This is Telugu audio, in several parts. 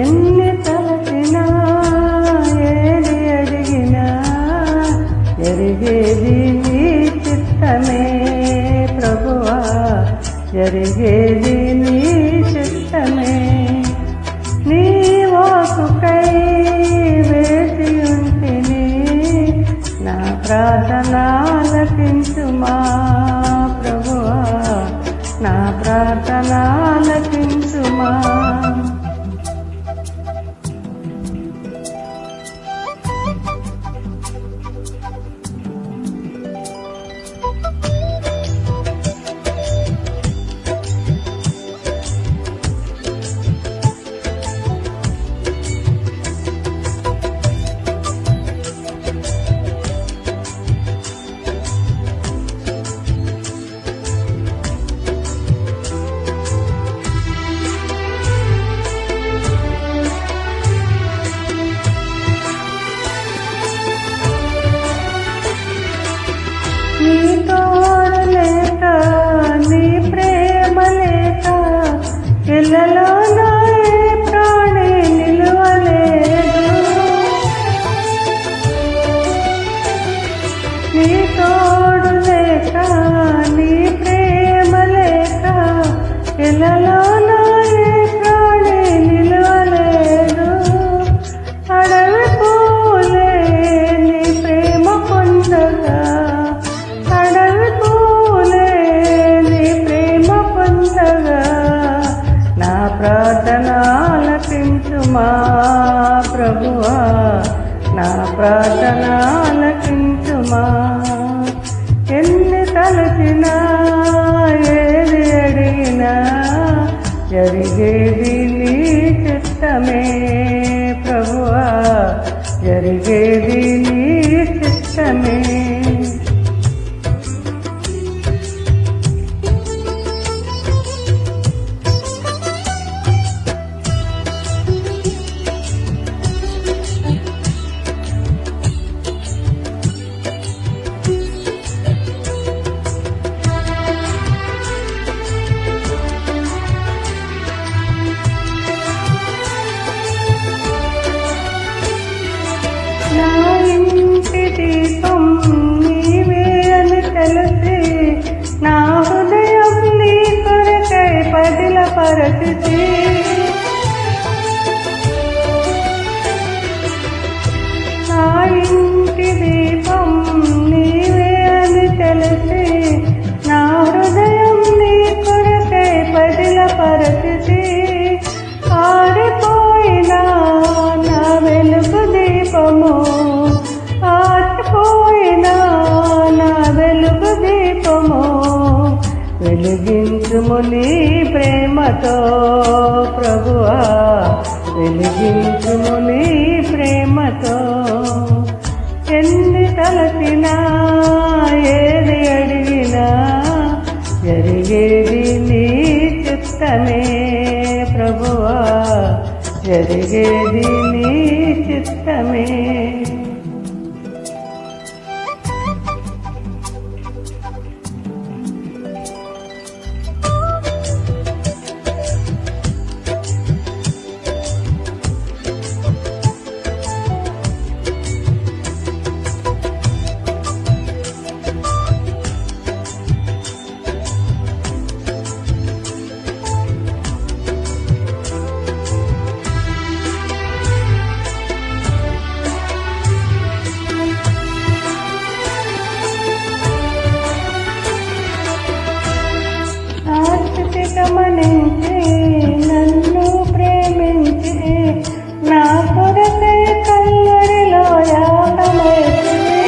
ఎన్ని తలచినా ఏది అడిగినా జరిగేది నీ చిత్తమే ప్రభువా, జరిగేది నీ చిత్తమే. నీ వాకుకై వేచి ఉంటిని, నా ప్రార్థన ఆలకించుమా ప్రభువా, నా ప్రార్థన ఆలకించుమా. నీ తోడు లేక, నీ ప్రేమ లేక, ఇళ్ళలో నా ప్రాణి నిలువలేదు. నీ తోడు లేక, నీ ప్రేమ లేక, ఇళ్ళలో నా ప్రాణి నిలువలేదు. అడవి పూలే నీ ప్రేమ పొందగా, నా ప్రార్థన ఆలకించుమా ప్రభువా, నా ప్రార్థన ఆలకించుమా. ఎన్ని తలచినా ఏది అడిగినా జరిగేది నీ చిత్తమే ప్రభువా, జరిగేది నీ చిత్తమే. నా ఇంటి దీపం నీవే అని తెలిసి, నా హృదయం నీ కొరకై పదిలపరచితి. నా ఇంటి దీపం నీవే అని తెలిసి, నా హృదయం నీ కొరకై పదిలపరచితి. ఆరిపోయినా నా వెలుగు దీపము, ఆరిపోయినా నా వెలుగు దీపము, వెలిగించుము నీ ప్రేమతో ప్రభువా, వెలిగించుము నీ ప్రేమతో. ఎన్ని తలచినా ఏది అడిగినా జరిగేది నీ చిత్తమే ప్రభువా, జరిగేది నీ చిత్తమే. గమనించి నన్ను ప్రేమించి, నా కొరకై కల్లడిలో యాగమైతివి.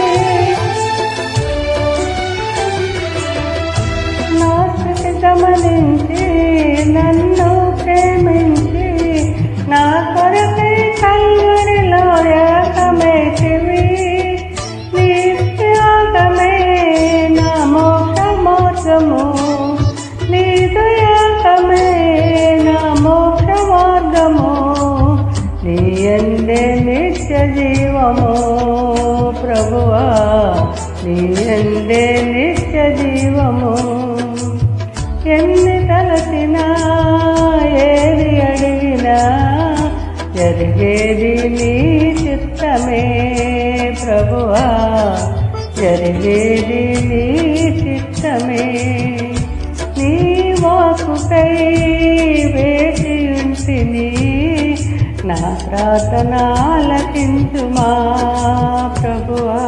నా స్థితి గమనించి నన్ను ప్రేమించి, నా కొరకై కల్లడిలో యాగమైతివి. నీ త్యాగమే నా మోక్ష మార్గము, నీ దయాకమే నా మోక్ష మార్గము. నీ యందే నిత్య జీవము ప్రభువా, నీ యందే నిత్య జీవము. ఎన్ని తలచినా ఏది అడిగినా జరిగేది నీ చిత్తమే ప్రభువా, జరిగేది నీ చిత్తమే. నీ వాక్కుకై వేచియుంటిని, నా ప్రార్థన ఆలకించుమా ప్రభువా.